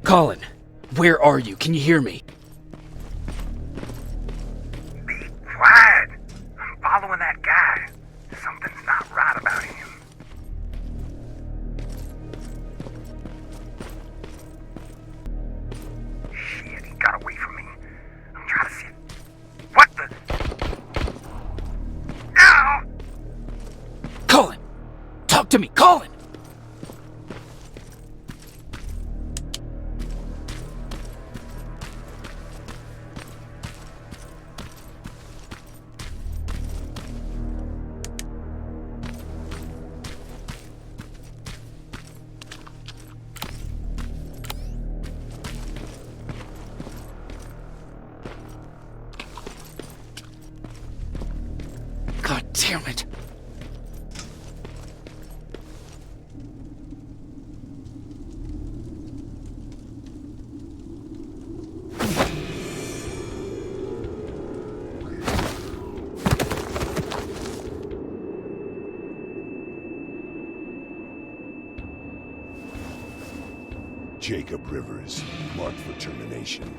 Colin, where are you? Can you hear me? Be quiet. I'm following that guy. Something's not right about him. Shit, he got away from me. I'm trying to see it. What the? No! Colin! Talk to me, Colin! God damn it. Jacob Rivers, marked for termination.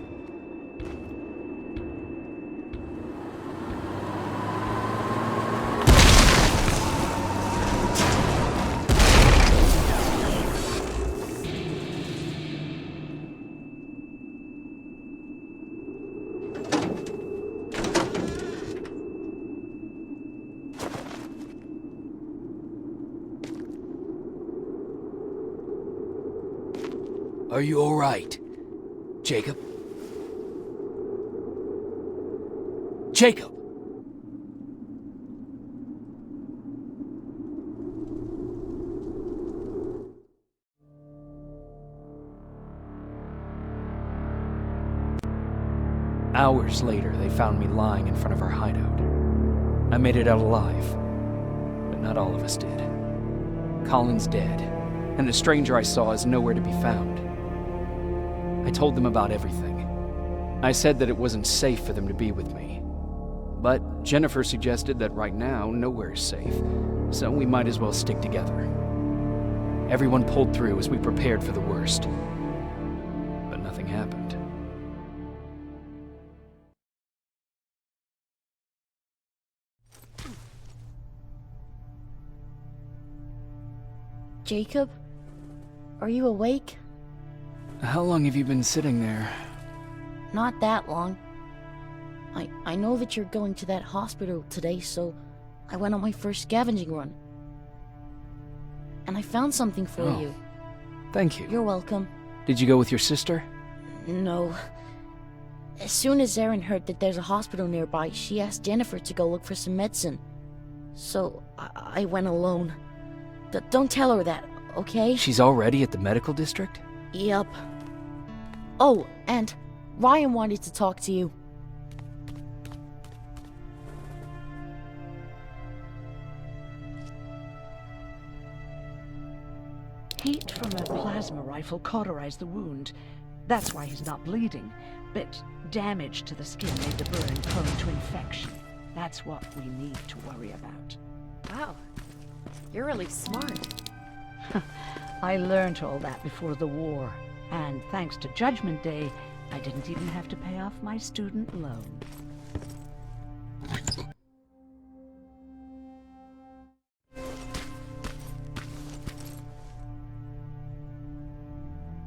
Are you all right, Jacob? Jacob! Hours later, they found me lying in front of our hideout. I made it out alive, but not all of us did. Colin's dead, and the stranger I saw is nowhere to be found. I told them about everything. I said that it wasn't safe for them to be with me. But Jennifer suggested that right now, nowhere is safe, so we might as well stick together. Everyone pulled through as we prepared for the worst. But nothing happened. Jacob? Are you awake? How long have you been sitting there? Not that long. I know that you're going to that hospital today, so I went on my first scavenging run. And I found something for you. Thank you. You're welcome. Did you go with your sister? No. As soon as Erin heard that there's a hospital nearby, she asked Jennifer to go look for some medicine. So I went alone. Don't tell her that, okay? She's already at the medical district? Yep. Oh, and Ryan wanted to talk to you. Heat from a plasma rifle cauterized the wound. That's why he's not bleeding. But damage to the skin made the burn prone to infection. That's what we need to worry about. Wow. You're really smart. I learned all that before the war. And thanks to Judgment Day, I didn't even have to pay off my student loan.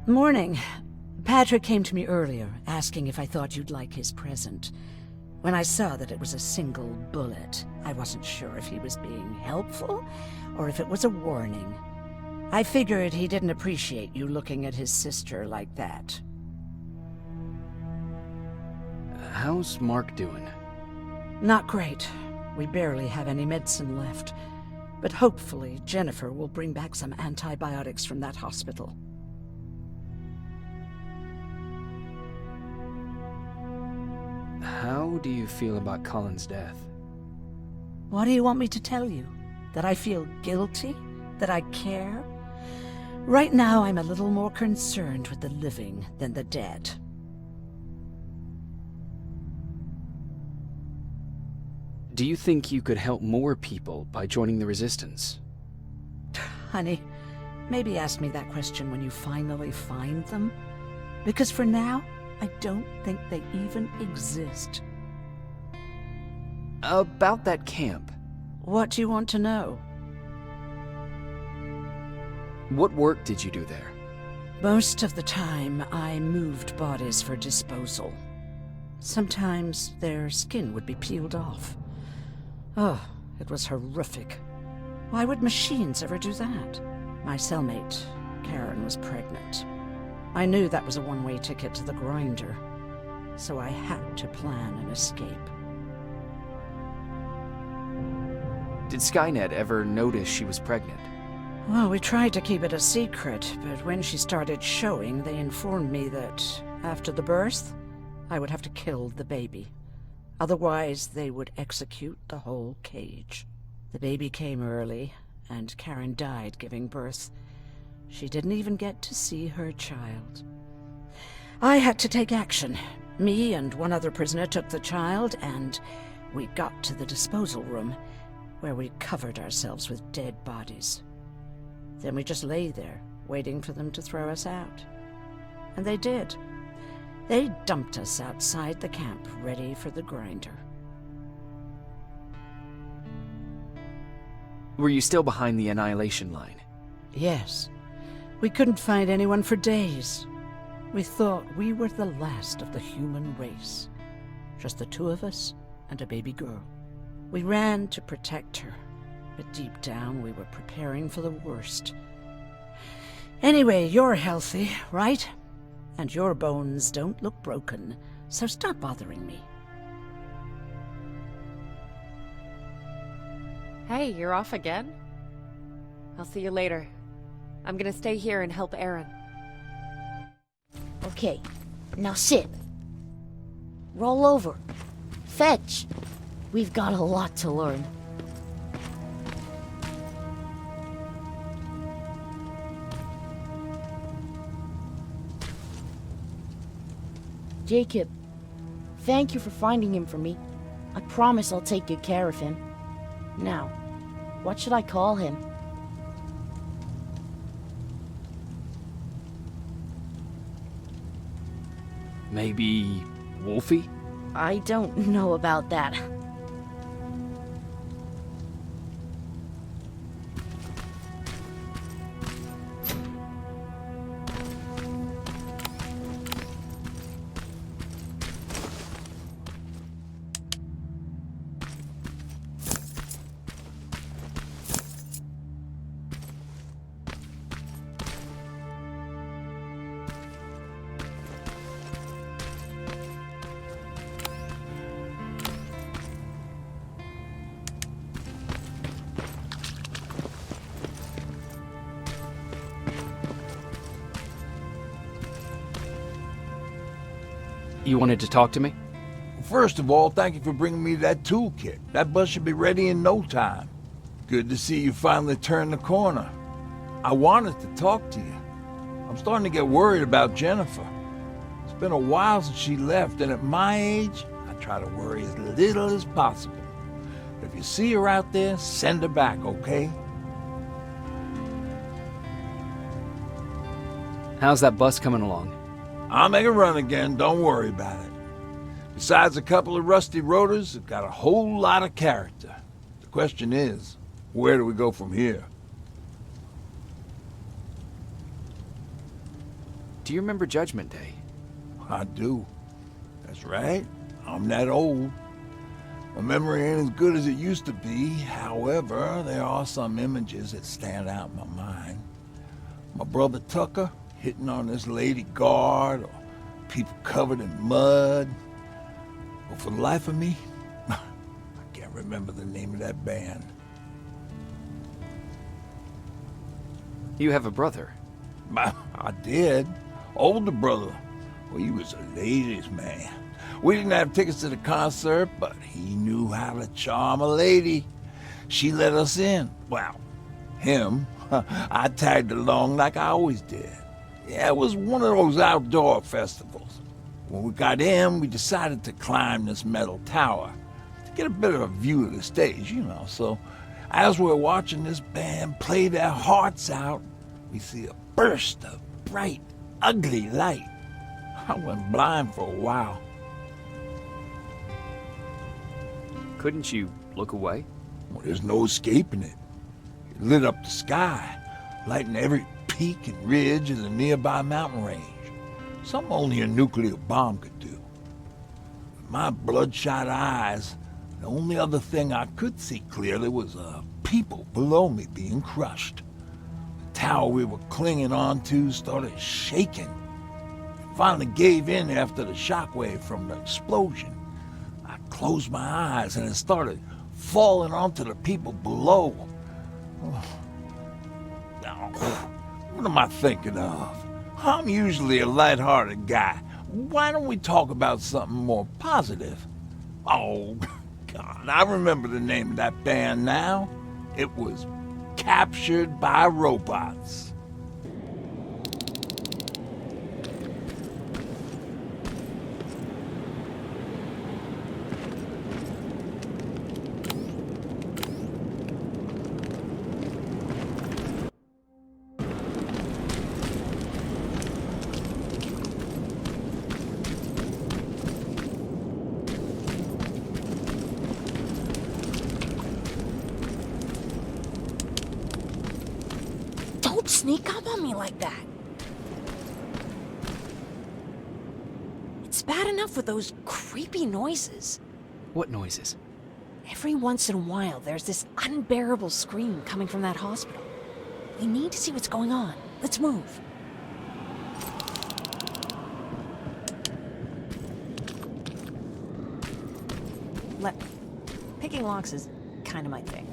Morning. Patrick came to me earlier, asking if I thought you'd like his present. When I saw that it was a single bullet, I wasn't sure if he was being helpful or if it was a warning. I figured he didn't appreciate you looking at his sister like that. How's Mark doing? Not great. We barely have any medicine left. But hopefully Jennifer will bring back some antibiotics from that hospital. How do you feel about Colin's death? What do you want me to tell you? That I feel guilty? That I care? Right now, I'm a little more concerned with the living than the dead. Do you think you could help more people by joining the Resistance? Honey, maybe ask me that question when you finally find them. Because for now, I don't think they even exist. About that camp. What do you want to know? What work did you do there? Most of the time, I moved bodies for disposal. Sometimes their skin would be peeled off. Oh, it was horrific. Why would machines ever do that? My cellmate, Karen, was pregnant. I knew that was a one-way ticket to the grinder, so I had to plan an escape. Did Skynet ever notice she was pregnant? Well, we tried to keep it a secret, but when she started showing, they informed me that after the birth, I would have to kill the baby. Otherwise, they would execute the whole cage. The baby came early, and Karen died giving birth. She didn't even get to see her child. I had to take action. Me and one other prisoner took the child, and we got to the disposal room, where we covered ourselves with dead bodies. Then we just lay there, waiting for them to throw us out. And they did. They dumped us outside the camp, ready for the grinder. Were you still behind the annihilation line? Yes. We couldn't find anyone for days. We thought we were the last of the human race. Just the two of us and a baby girl. We ran to protect her, but deep down we were preparing for the worst. Anyway, you're healthy, right? And your bones don't look broken, so stop bothering me. Hey, you're off again? I'll see you later. I'm gonna stay here and help Aaron. Okay, now sit. Roll over. Fetch. We've got a lot to learn. Jacob, thank you for finding him for me. I promise I'll take good care of him. Now, what should I call him? Maybe Wolfie? I don't know about that. You wanted to talk to me? First of all, thank you for bringing me that toolkit. That bus should be ready in no time. Good to see you finally turned the corner. I wanted to talk to you. I'm starting to get worried about Jennifer. It's been a while since she left, and at my age, I try to worry as little as possible. If you see her out there, send her back, okay? How's that bus coming along? I'll make a run again, don't worry about it. Besides a couple of rusty rotors, it's got a whole lot of character. The question is, where do we go from here? Do you remember Judgment Day? I do. That's right. I'm that old. My memory ain't as good as it used to be. However, there are some images that stand out in my mind. My brother Tucker hitting on this lady guard, or people covered in mud. But for the life of me, I can't remember the name of that band. You have a brother. I did. Older brother. Well, he was a ladies' man. We didn't have tickets to the concert, but he knew how to charm a lady. She let us in. Well, him. I tagged along like I always did. Yeah, it was one of those outdoor festivals. When we got in, we decided to climb this metal tower to get a bit of a view of the stage, you know. So as we're watching this band play their hearts out, we see a burst of bright, ugly light. I went blind for a while. Couldn't you look away? Well, there's no escaping it. It lit up the sky, lighting every peak and ridge of the nearby mountain range. Something only a nuclear bomb could do. With my bloodshot eyes, the only other thing I could see clearly was people below me being crushed. The tower we were clinging onto started shaking. It finally gave in after the shockwave from the explosion. I closed my eyes and it started falling onto the people below. Now, what am I thinking of? I'm usually a light-hearted guy. Why don't we talk about something more positive? Oh, God, I remember the name of that band now. It was Captured by Robots. Don't sneak up on me like that. It's bad enough with those creepy noises. What noises? Every once in a while, there's this unbearable scream coming from that hospital. We need to see what's going on. Let's move. Let me. Picking locks is kind of my thing.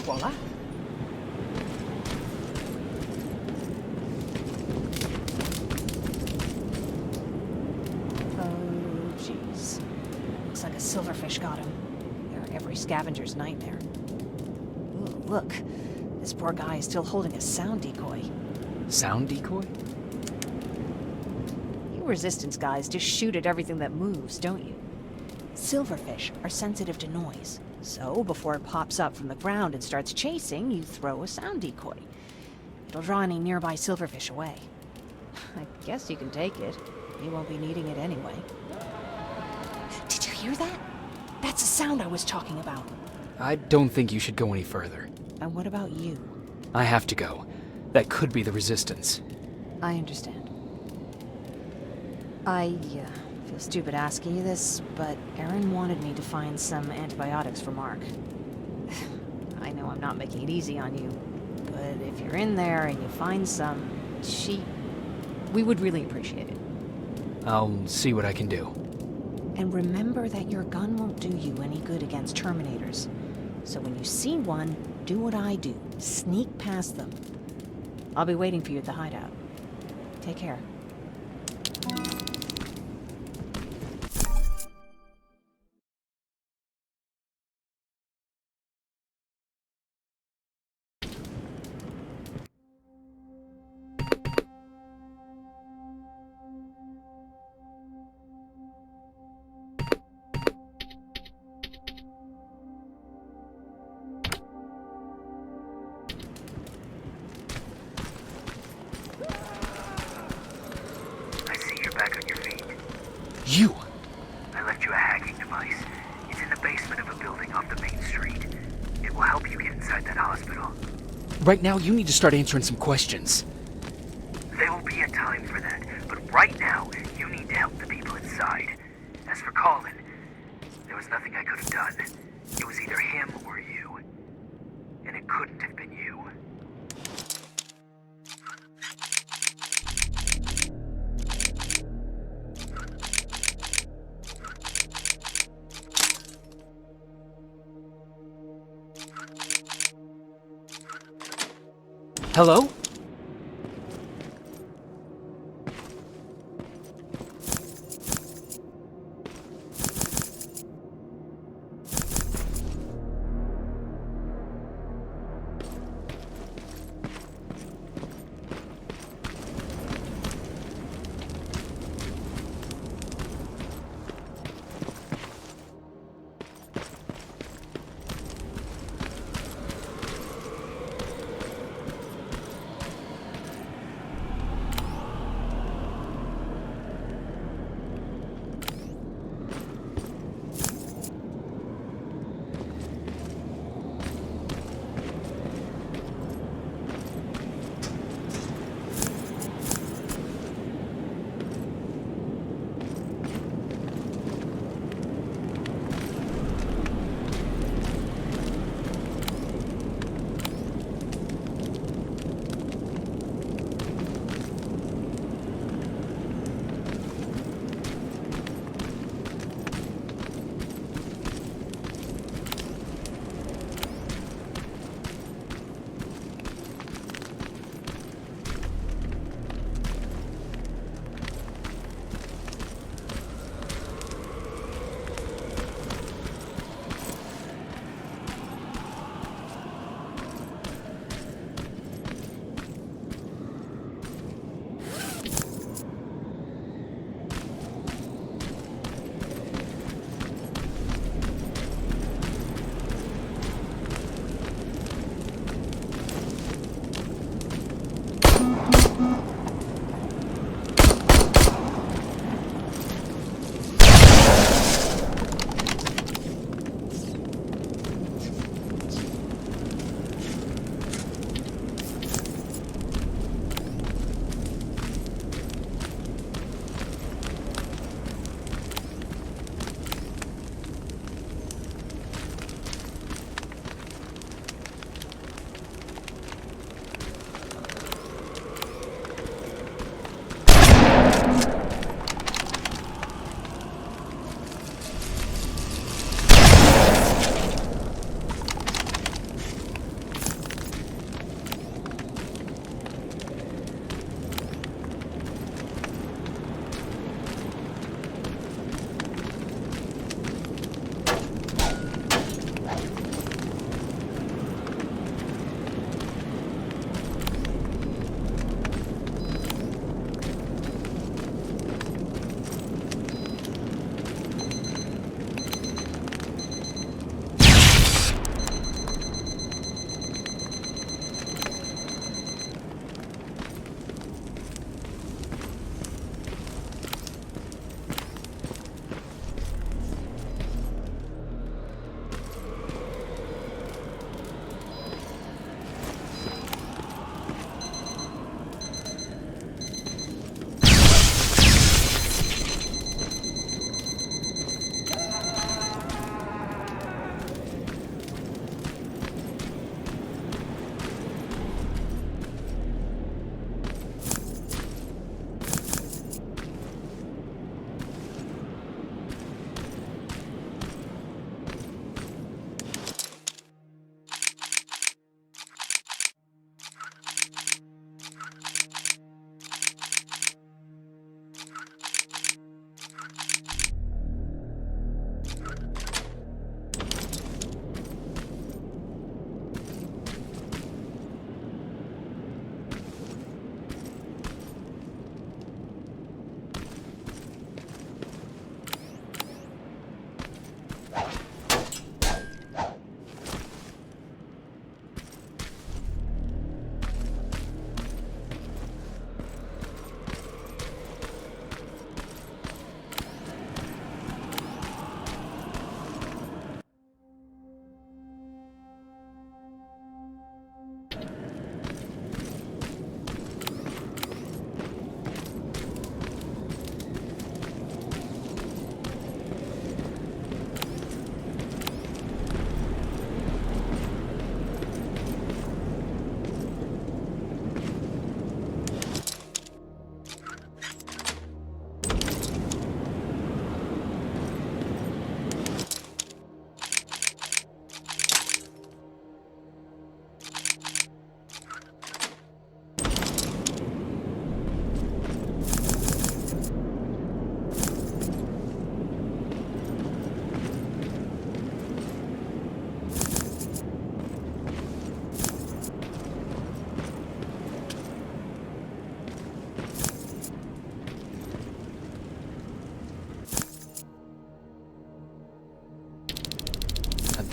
Voila. Oh, jeez. Looks like a silverfish got him. They're every scavenger's nightmare. Ooh, look. This poor guy is still holding a sound decoy. Sound decoy? You resistance guys just shoot at everything that moves, don't you? Silverfish are sensitive to noise. So, before it pops up from the ground and starts chasing, you throw a sound decoy. It'll draw any nearby silverfish away. I guess you can take it. You won't be needing it anyway. Did you hear that? That's the sound I was talking about. I don't think you should go any further. And what about you? I have to go. That could be the resistance. I understand. I feel stupid asking you this, but Erin wanted me to find some antibiotics for Mark. I know I'm not making it easy on you, but if you're in there and you find some, we would really appreciate it. I'll see what I can do. And remember that your gun won't do you any good against Terminators. So when you see one, do what I do. Sneak past them. I'll be waiting for you at the hideout. Take care. Back on your feet. You! I left you a hacking device. It's in the basement of a building off the main street. It will help you get inside that hospital. Right now, you need to start answering some questions. There will be a time for that, but right now, you need to help the people inside. As for Colin, there was nothing I could have done. It was either him or you. And it couldn't have been you. Hello?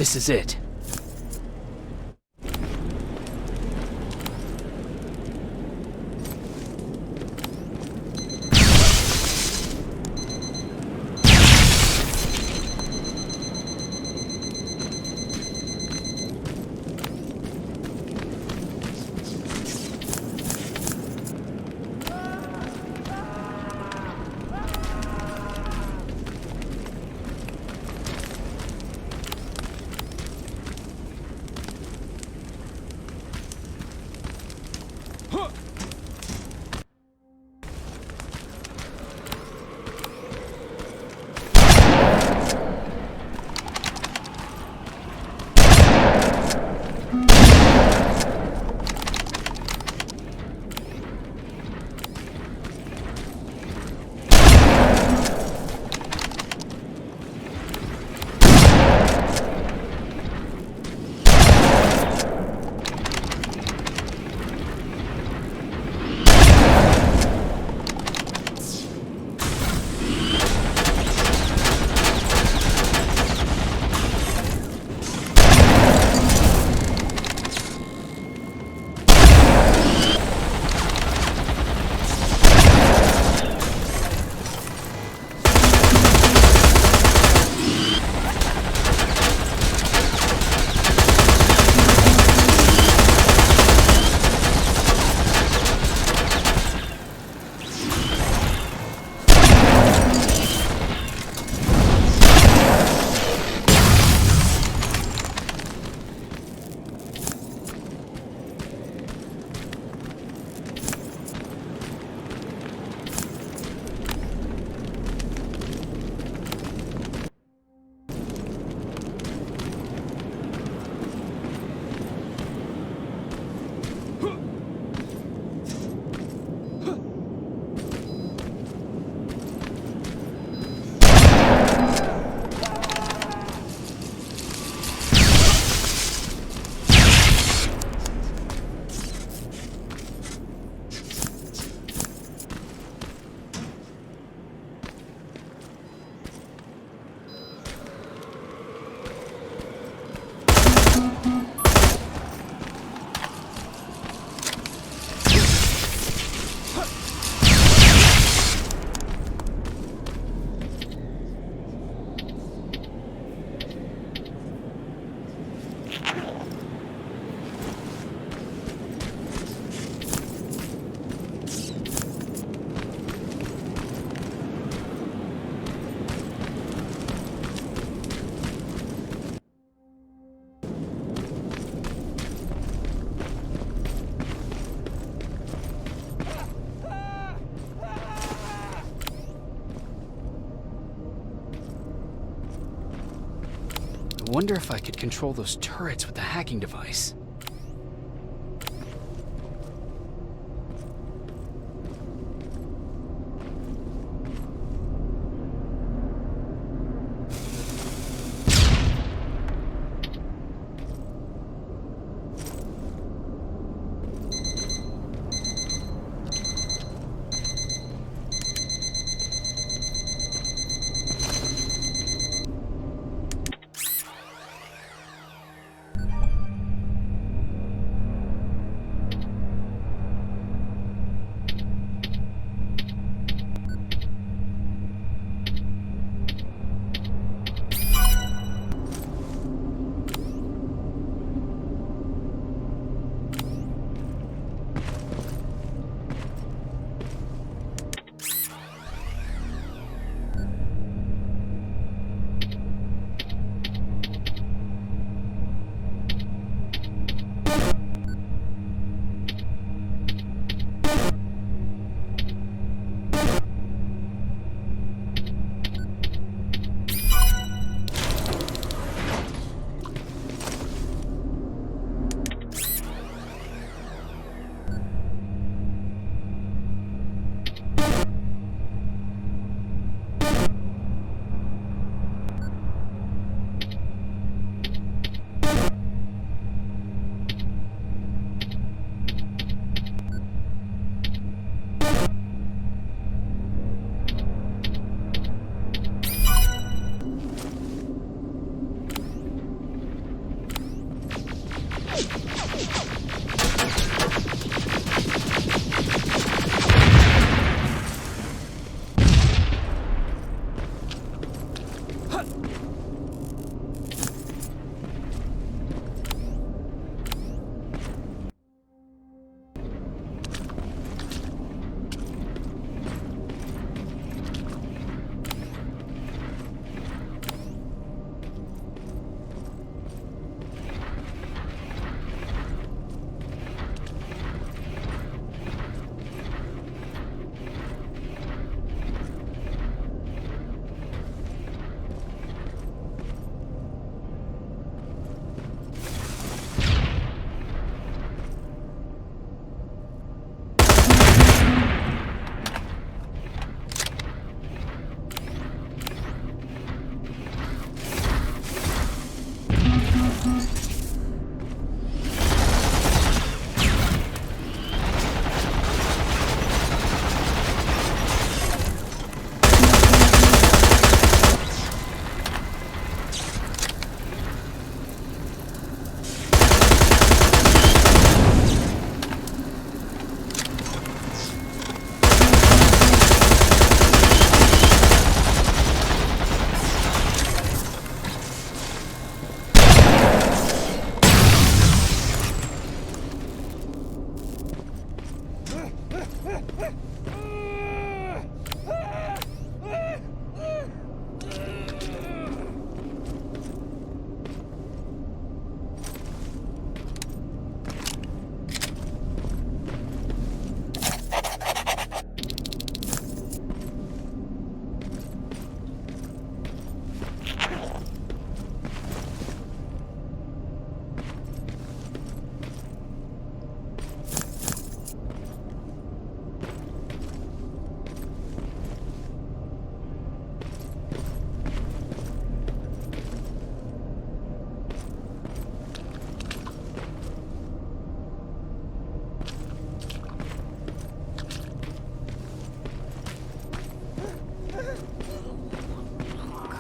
This is it. I wonder if I could control those turrets with the hacking device.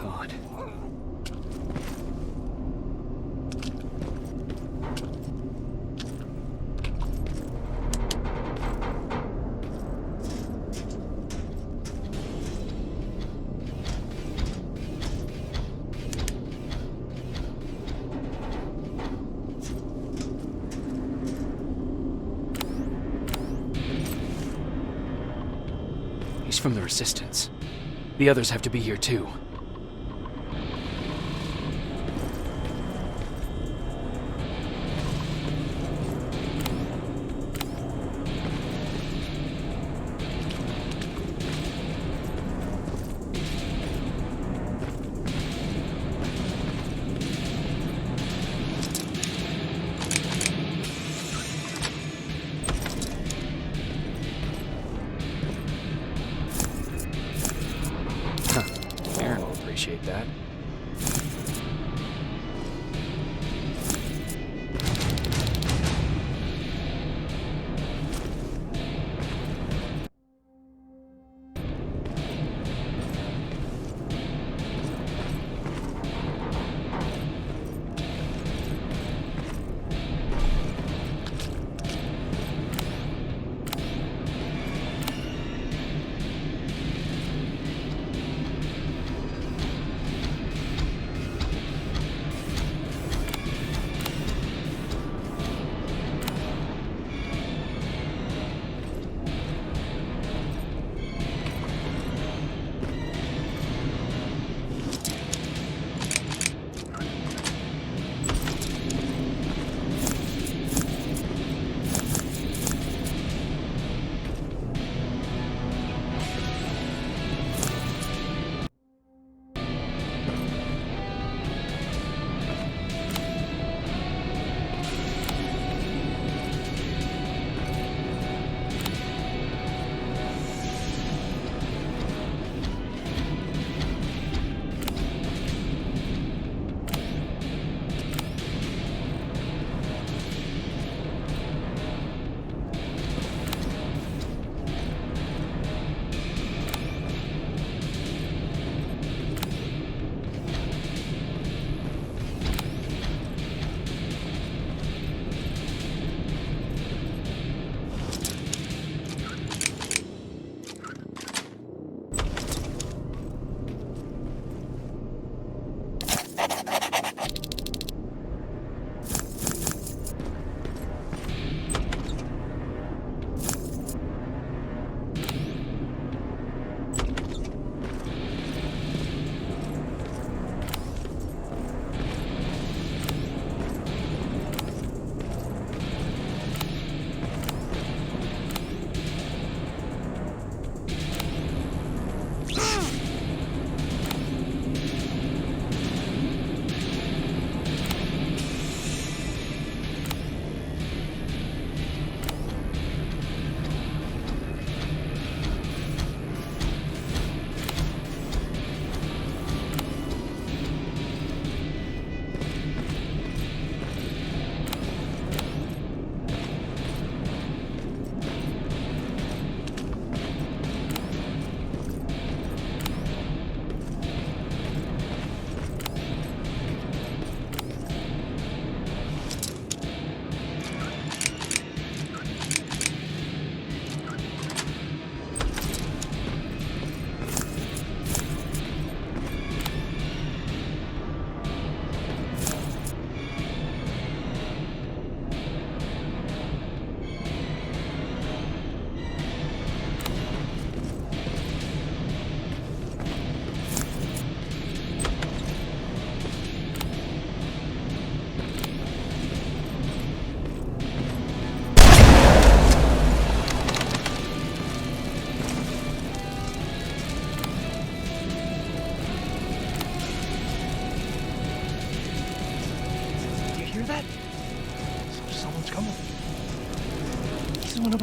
God. He's from the Resistance. The others have to be here too. Aaron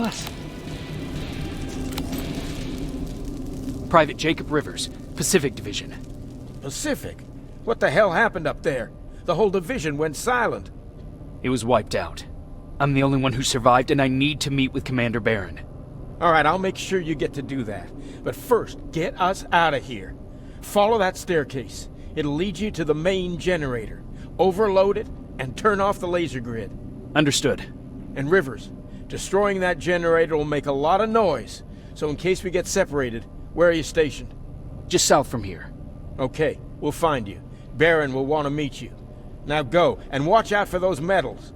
us? Private Jacob Rivers, Pacific Division. Pacific? What the hell happened up there? The whole division went silent. It was wiped out. I'm the only one who survived, and I need to meet with Commander Barron. All right, I'll make sure you get to do that. But first, get us out of here. Follow that staircase. It'll lead you to the main generator. Overload it and turn off the laser grid. Understood. And Rivers, destroying that generator will make a lot of noise. So in case we get separated, where are you stationed? Just south from here. Okay, we'll find you. Barron will want to meet you. Now go, and watch out for those medals.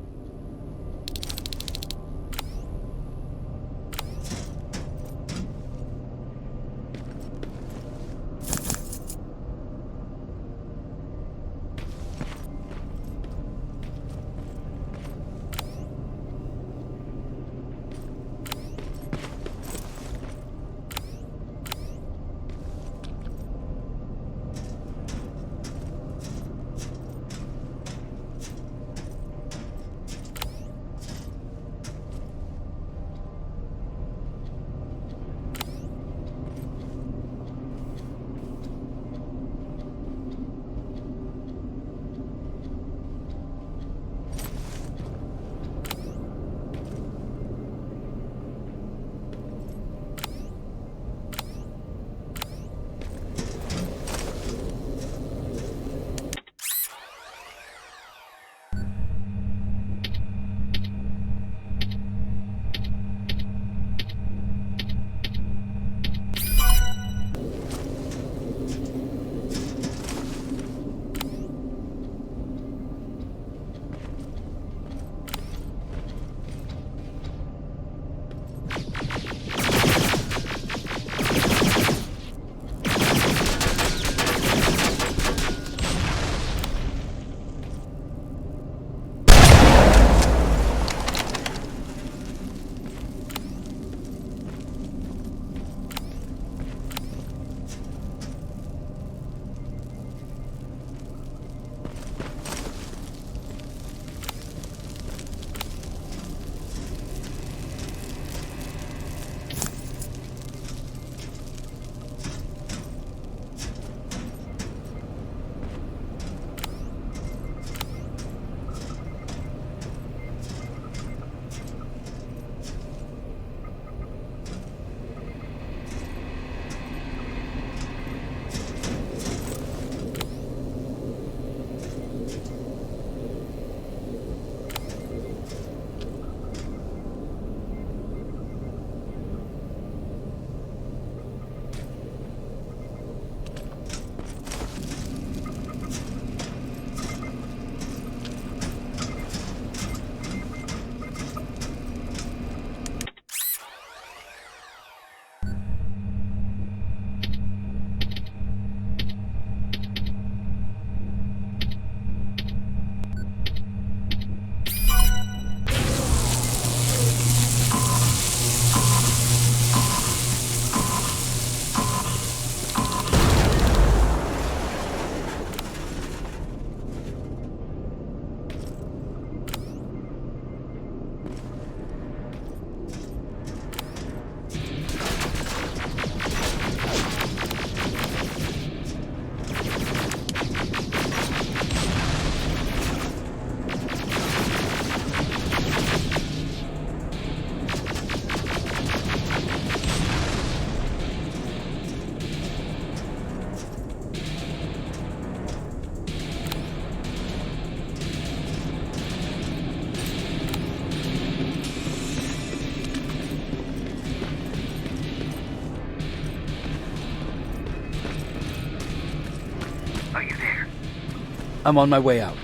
I'm on my way out.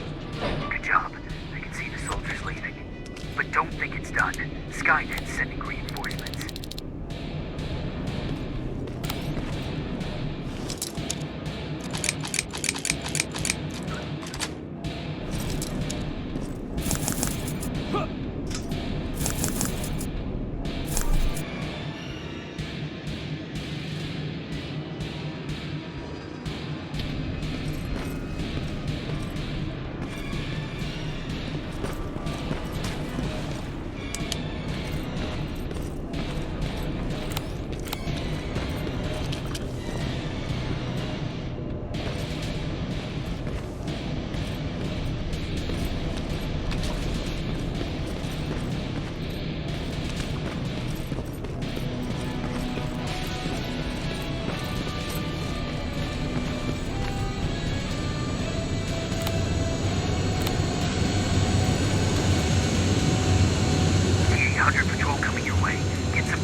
Good job. I can see the soldiers leaving. But don't think it's done. Skynet's sending reinforcements.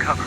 cover.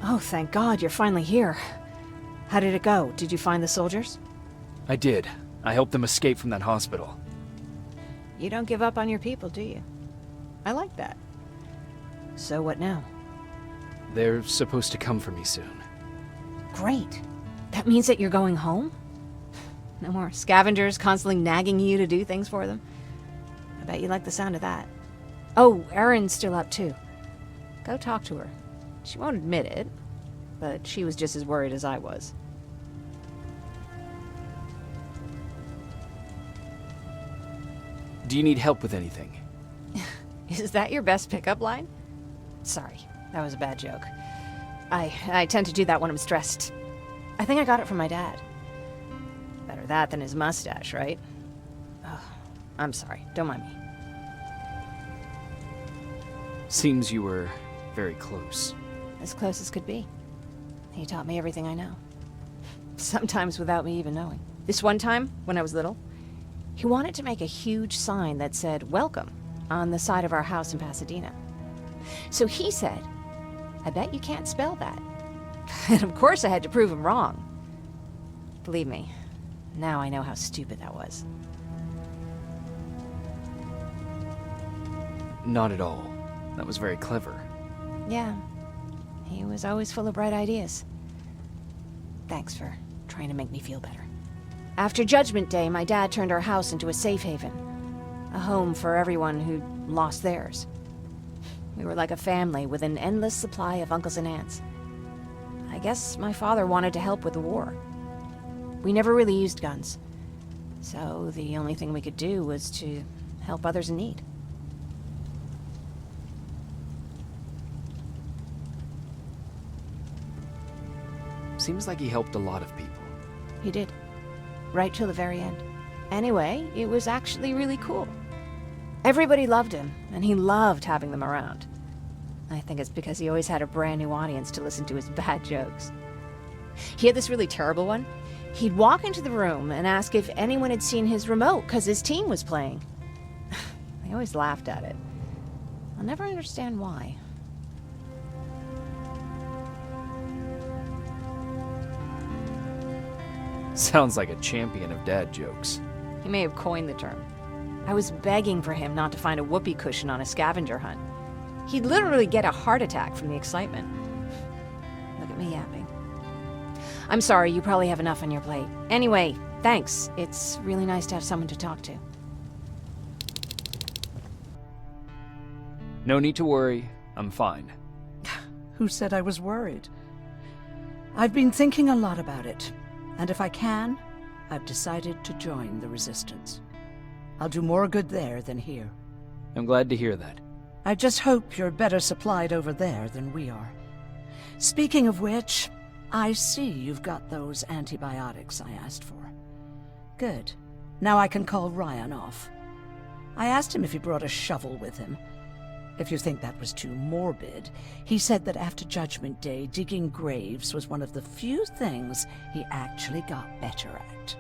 Oh, thank God, you're finally here. How did it go? Did you find the soldiers? I did. I helped them escape from that hospital. You don't give up on your people, do you? I like that. So what now? They're supposed to come for me soon. Great. That means that you're going home? No more scavengers constantly nagging you to do things for them? I bet you like the sound of that. Oh, Erin's still up too. Go talk to her. She won't admit it, but she was just as worried as I was. Do you need help with anything? Is that your best pickup line? Sorry, that was a bad joke. I tend to do that when I'm stressed. I think I got it from my dad. Better that than his mustache, right? Oh, I'm sorry, don't mind me. Seems you were very close. As close as could be. He taught me everything I know. Sometimes without me even knowing. This one time, when I was little, he wanted to make a huge sign that said, "Welcome," on the side of our house in Pasadena. So he said, "I bet you can't spell that." And of course I had to prove him wrong. Believe me, now I know how stupid that was. Not at all. That was very clever. Yeah, he was always full of bright ideas. Thanks for trying to make me feel better. After Judgment Day, my dad turned our house into a safe haven. A home for everyone who lost theirs. We were like a family with an endless supply of uncles and aunts. I guess my father wanted to help with the war. We never really used guns. So the only thing we could do was to help others in need. Seems like he helped a lot of people. He did. Right till the very end. Anyway, it was actually really cool. Everybody loved him, and he loved having them around. I think it's because he always had a brand new audience to listen to his bad jokes. He had this really terrible one. He'd walk into the room and ask if anyone had seen his remote because his team was playing. I always laughed at it. I'll never understand why. Sounds like a champion of dad jokes. He may have coined the term. I was begging for him not to find a whoopee cushion on a scavenger hunt. He'd literally get a heart attack from the excitement. Look at me yapping. I'm sorry, you probably have enough on your plate. Anyway, thanks. It's really nice to have someone to talk to. No need to worry. I'm fine. Who said I was worried? I've been thinking a lot about it, and if I can, I've decided to join the Resistance. I'll do more good there than here. I'm glad to hear that. I just hope you're better supplied over there than we are. Speaking of which, I see you've got those antibiotics I asked for. Good. Now I can call Ryan off. I asked him if he brought a shovel with him. If you think that was too morbid, he said that after Judgment Day, digging graves was one of the few things he actually got better at.